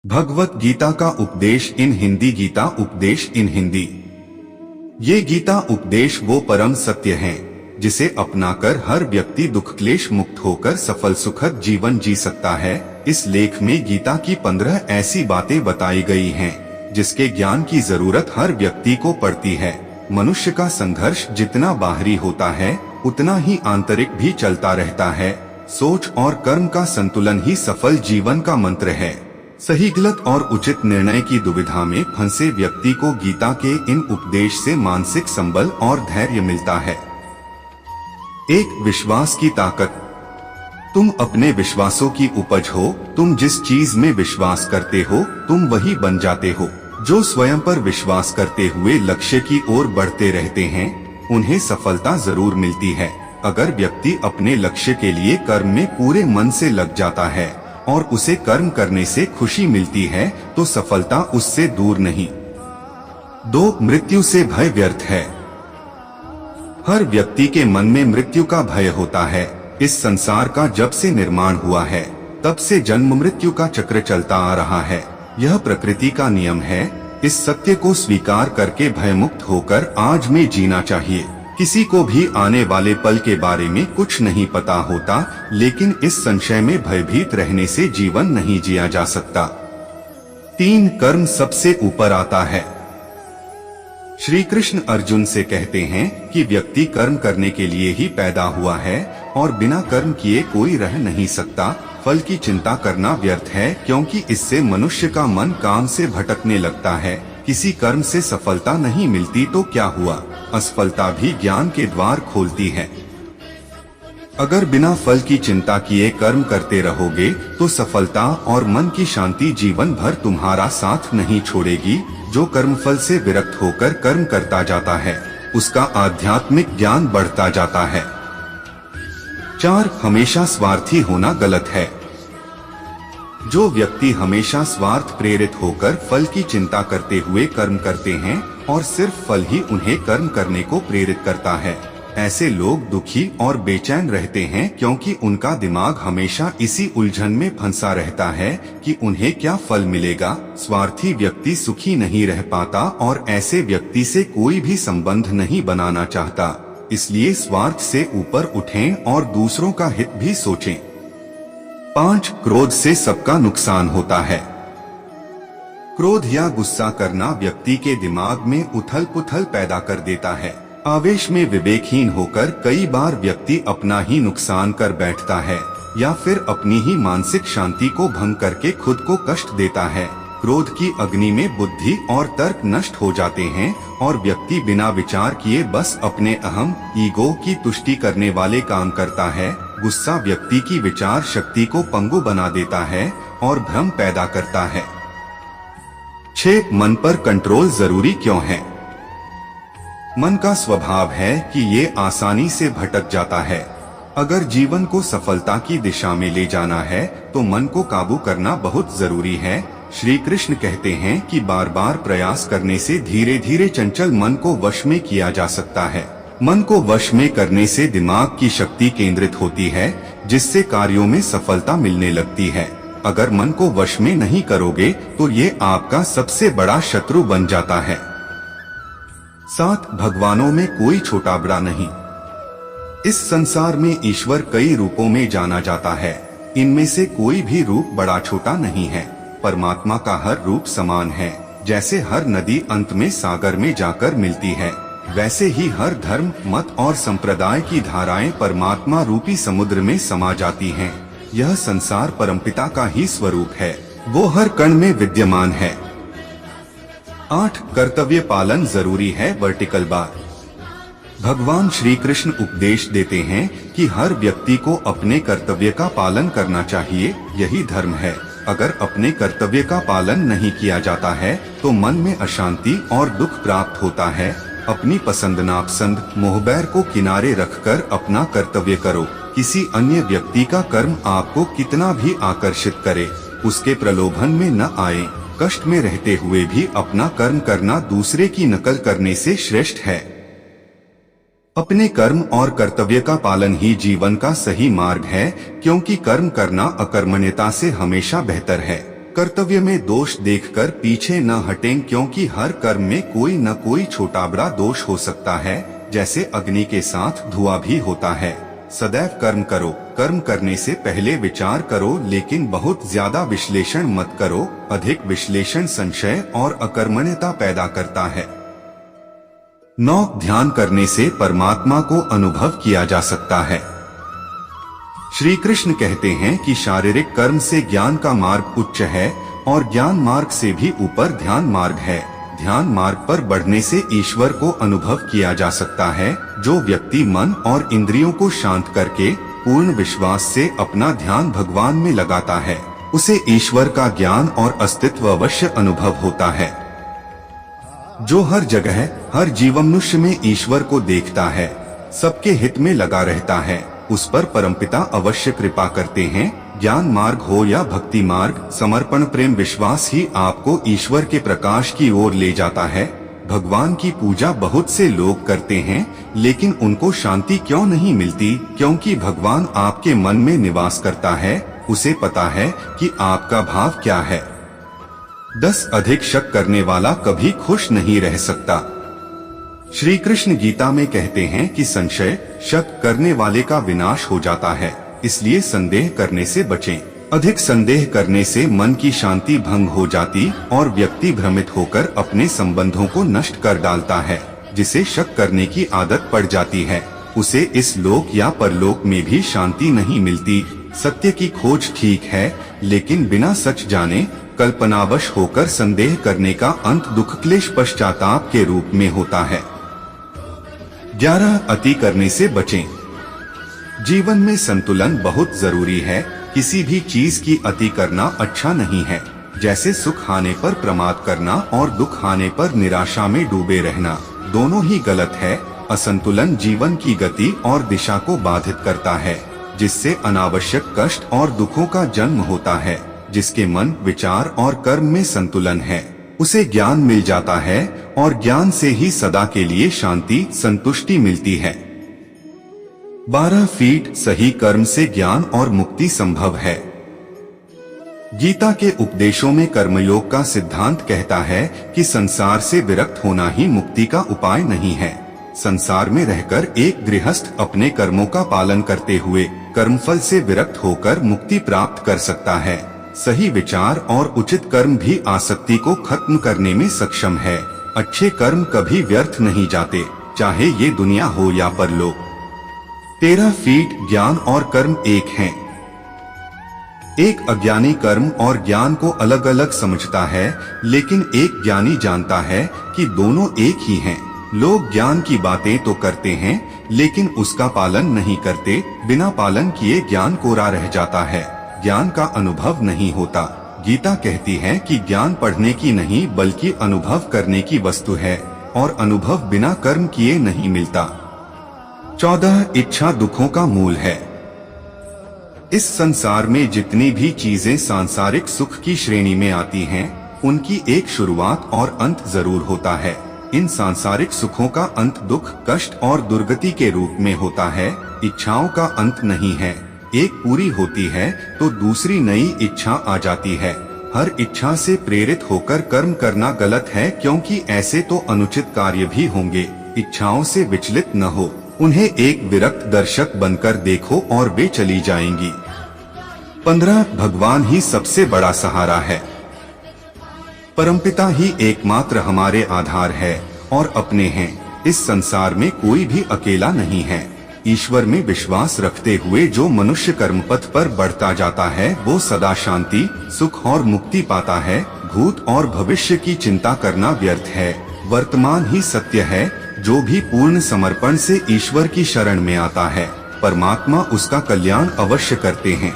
भगवत गीता का उपदेश इन हिंदी। गीता उपदेश इन हिंदी। ये गीता उपदेश वो परम सत्य हैं, जिसे अपनाकर हर व्यक्ति दुख क्लेश मुक्त होकर सफल सुखद जीवन जी सकता है। इस लेख में गीता की 15 ऐसी बातें बताई गई हैं, जिसके ज्ञान की जरूरत हर व्यक्ति को पड़ती है। मनुष्य का संघर्ष जितना बाहरी होता है, उतना ही आंतरिक भी चलता रहता है। सोच और कर्म का संतुलन ही सफल जीवन का मंत्र है। सही गलत और उचित निर्णय की दुविधा में फंसे व्यक्ति को गीता के इन उपदेश से मानसिक संबल और धैर्य मिलता है। एक विश्वास की ताकत। तुम अपने विश्वासों की उपज हो। तुम जिस चीज में विश्वास करते हो, तुम वही बन जाते हो। जो स्वयं पर विश्वास करते हुए लक्ष्य की ओर बढ़ते रहते हैं, उन्हें सफलता जरूर मिलती है। अगर व्यक्ति अपने लक्ष्य के लिए कर्म में पूरे मन से लग जाता है और उसे कर्म करने से खुशी मिलती है, तो सफलता उससे दूर नहीं। 2. मृत्यु से भय व्यर्थ है। हर व्यक्ति के मन में मृत्यु का भय होता है। इस संसार का जब से निर्माण हुआ है, तब से जन्म मृत्यु का चक्र चलता आ रहा है। यह प्रकृति का नियम है। इस सत्य को स्वीकार करके भयमुक्त होकर आज में जीना चाहिए। किसी को भी आने वाले पल के बारे में कुछ नहीं पता होता, लेकिन इस संशय में भयभीत रहने से जीवन नहीं जिया जा सकता। 3. कर्म सबसे ऊपर आता है। श्री कृष्ण अर्जुन से कहते हैं कि व्यक्ति कर्म करने के लिए ही पैदा हुआ है और बिना कर्म किए कोई रह नहीं सकता। फल की चिंता करना व्यर्थ है, क्योंकि इससे मनुष्य का मन काम से भटकने लगता है। किसी कर्म से सफलता नहीं मिलती तो क्या हुआ, असफलता भी ज्ञान के द्वार खोलती है। अगर बिना फल की चिंता किए कर्म करते रहोगे, तो सफलता और मन की शांति जीवन भर तुम्हारा साथ नहीं छोड़ेगी। जो कर्मफल से विरक्त होकर कर्म करता जाता है, उसका आध्यात्मिक ज्ञान बढ़ता जाता है। 4. हमेशा स्वार्थी होना गलत है। जो व्यक्ति हमेशा स्वार्थ प्रेरित होकर फल की चिंता करते हुए कर्म करते हैं और सिर्फ फल ही उन्हें कर्म करने को प्रेरित करता है, ऐसे लोग दुखी और बेचैन रहते हैं, क्योंकि उनका दिमाग हमेशा इसी उलझन में फंसा रहता है कि उन्हें क्या फल मिलेगा। स्वार्थी व्यक्ति सुखी नहीं रह पाता और ऐसे व्यक्ति से कोई भी संबंध नहीं बनाना चाहता। इसलिए स्वार्थ से ऊपर उठें और दूसरों का हित भी सोचें। 5. क्रोध से सबका नुकसान होता है। क्रोध या गुस्सा करना व्यक्ति के दिमाग में उथल पुथल पैदा कर देता है। आवेश में विवेकहीन होकर कई बार व्यक्ति अपना ही नुकसान कर बैठता है, या फिर अपनी ही मानसिक शांति को भंग करके खुद को कष्ट देता है। क्रोध की अग्नि में बुद्धि और तर्क नष्ट हो जाते हैं और व्यक्ति बिना विचार किए बस अपने अहम ईगो की तुष्टि करने वाले काम करता है। गुस्सा व्यक्ति की विचार शक्ति को पंगु बना देता है और भ्रम पैदा करता है। 6. मन पर कंट्रोल जरूरी क्यों है। मन का स्वभाव है कि ये आसानी से भटक जाता है। अगर जीवन को सफलता की दिशा में ले जाना है, तो मन को काबू करना बहुत जरूरी है। श्री कृष्ण कहते हैं कि बार बार प्रयास करने से धीरे धीरे चंचल मन को वश में किया जा सकता है। मन को वश में करने से दिमाग की शक्ति केंद्रित होती है, जिससे कार्यों में सफलता मिलने लगती है। अगर मन को वश में नहीं करोगे, तो ये आपका सबसे बड़ा शत्रु बन जाता है। 7. भगवानों में कोई छोटा बड़ा नहीं। इस संसार में ईश्वर कई रूपों में जाना जाता है। इनमें से कोई भी रूप बड़ा छोटा नहीं है। परमात्मा का हर रूप समान है। जैसे हर नदी अंत में सागर में जाकर मिलती है, वैसे ही हर धर्म मत और संप्रदाय की धाराएं परमात्मा रूपी समुद्र में समा जाती हैं। यह संसार परमपिता का ही स्वरूप है। वो हर कण में विद्यमान है। 8. कर्तव्य पालन जरूरी है। Vertical bar. भगवान श्री कृष्ण उपदेश देते हैं कि हर व्यक्ति को अपने कर्तव्य का पालन करना चाहिए। यही धर्म है। अगर अपने कर्तव्य का पालन नहीं किया जाता है, तो मन में अशांति और दुख प्राप्त होता है। अपनी पसंद नापसंद मोहबैर को किनारे रखकर अपना कर्तव्य करो। किसी अन्य व्यक्ति का कर्म आपको कितना भी आकर्षित करे, उसके प्रलोभन में न आए। कष्ट में रहते हुए भी अपना कर्म करना दूसरे की नकल करने से श्रेष्ठ है। अपने कर्म और कर्तव्य का पालन ही जीवन का सही मार्ग है, क्योंकि कर्म करना अकर्मण्यता से हमेशा बेहतर है। कर्तव्य में दोष देखकर पीछे न हटें, क्योंकि हर कर्म में कोई न कोई छोटा बड़ा दोष हो सकता है। जैसे अग्नि के साथ धुआं भी होता है। सदैव कर्म करो, कर्म करने से पहले विचार करो, लेकिन बहुत ज्यादा विश्लेषण मत करो। अधिक विश्लेषण संशय और अकर्मण्यता पैदा करता है। 9 ध्यान करने से परमात्मा को अनुभव किया जा सकता है। श्री कृष्ण कहते हैं कि शारीरिक कर्म से ज्ञान का मार्ग उच्च है और ज्ञान मार्ग से भी ऊपर ध्यान मार्ग है। ध्यान मार्ग पर बढ़ने से ईश्वर को अनुभव किया जा सकता है। जो व्यक्ति मन और इंद्रियों को शांत करके पूर्ण विश्वास से अपना ध्यान भगवान में लगाता है, उसे ईश्वर का ज्ञान और अस्तित्व अवश्य अनुभव होता है। जो हर जगह हर जीवमनुष्य में ईश्वर को देखता है, सबके हित में लगा रहता है, उस पर परमपिता अवश्य कृपा करते हैं। ज्ञान मार्ग हो या भक्ति मार्ग, समर्पण प्रेम विश्वास ही आपको ईश्वर के प्रकाश की ओर ले जाता है। भगवान की पूजा बहुत से लोग करते हैं, लेकिन उनको शांति क्यों नहीं मिलती? क्योंकि भगवान आपके मन में निवास करता है, उसे पता है कि आपका भाव क्या है। 10 अधिक शक करने वाला कभी खुश नहीं रह सकता। श्री कृष्ण गीता में कहते हैं कि संशय शक करने वाले का विनाश हो जाता है, इसलिए संदेह करने से बचें। अधिक संदेह करने से मन की शांति भंग हो जाती और व्यक्ति भ्रमित होकर अपने संबंधों को नष्ट कर डालता है। जिसे शक करने की आदत पड़ जाती है, उसे इस लोक या परलोक में भी शांति नहीं मिलती। सत्य की खोज ठीक है, लेकिन बिना सच जाने कल्पनावश होकर संदेह करने का अंत दुख क्लेश पश्चाताप के रूप में होता है। 11 अति करने से बचें। जीवन में संतुलन बहुत जरूरी है। किसी भी चीज की अति करना अच्छा नहीं है। जैसे सुख आने पर प्रमाद करना और दुख आने पर निराशा में डूबे रहना, दोनों ही गलत है। असंतुलन जीवन की गति और दिशा को बाधित करता है, जिससे अनावश्यक कष्ट और दुखों का जन्म होता है। जिसके मन, विचार और कर्म में संतुलन है, उसे ज्ञान मिल जाता है और ज्ञान से ही सदा के लिए शांति, संतुष्टि मिलती है। 12 फीट सही कर्म से ज्ञान और मुक्ति संभव है। गीता के उपदेशों में कर्मयोग का सिद्धांत कहता है कि संसार से विरक्त होना ही मुक्ति का उपाय नहीं है। संसार में रहकर एक गृहस्थ अपने कर्मों का पालन करते हुए कर्मफल से विरक्त होकर मुक्ति प्राप्त कर सकता है। सही विचार और उचित कर्म भी आसक्ति को खत्म करने में सक्षम है। अच्छे कर्म कभी व्यर्थ नहीं जाते, चाहे ये दुनिया हो या परलोक। 13 फीट ज्ञान और कर्म एक हैं। एक अज्ञानी कर्म और ज्ञान को अलग अलग समझता है, लेकिन एक ज्ञानी जानता है कि दोनों एक ही हैं। लोग ज्ञान की बातें तो करते हैं, लेकिन उसका पालन नहीं करते। बिना पालन किए ज्ञान कोरा रह जाता है, ज्ञान का अनुभव नहीं होता। गीता कहती है कि ज्ञान पढ़ने की नहीं बल्कि अनुभव करने की वस्तु है, और अनुभव बिना कर्म किए नहीं मिलता। 14 इच्छा दुखों का मूल है। इस संसार में जितनी भी चीजें सांसारिक सुख की श्रेणी में आती हैं, उनकी एक शुरुआत और अंत जरूर होता है। इन सांसारिक सुखों का अंत दुख, कष्ट और दुर्गति के रूप में होता है। इच्छाओं का अंत नहीं है। एक पूरी होती है तो दूसरी नई इच्छा आ जाती है। हर इच्छा से प्रेरित होकर कर्म करना गलत है, क्योंकि ऐसे तो अनुचित कार्य भी होंगे। इच्छाओं से विचलित न हो, उन्हें एक विरक्त दर्शक बनकर देखो और वे चली जाएंगी। 15 भगवान ही सबसे बड़ा सहारा है। परमपिता ही एकमात्र हमारे आधार है और अपने हैं। इस संसार में कोई भी अकेला नहीं है। ईश्वर में विश्वास रखते हुए जो मनुष्य कर्मपथ पर बढ़ता जाता है, वो सदा शांति, सुख और मुक्ति पाता है। भूत और भविष्य की चिंता करना व्यर्थ है। वर्तमान ही सत्य है। जो भी पूर्ण समर्पण से ईश्वर की शरण में आता है, परमात्मा उसका कल्याण अवश्य करते हैं।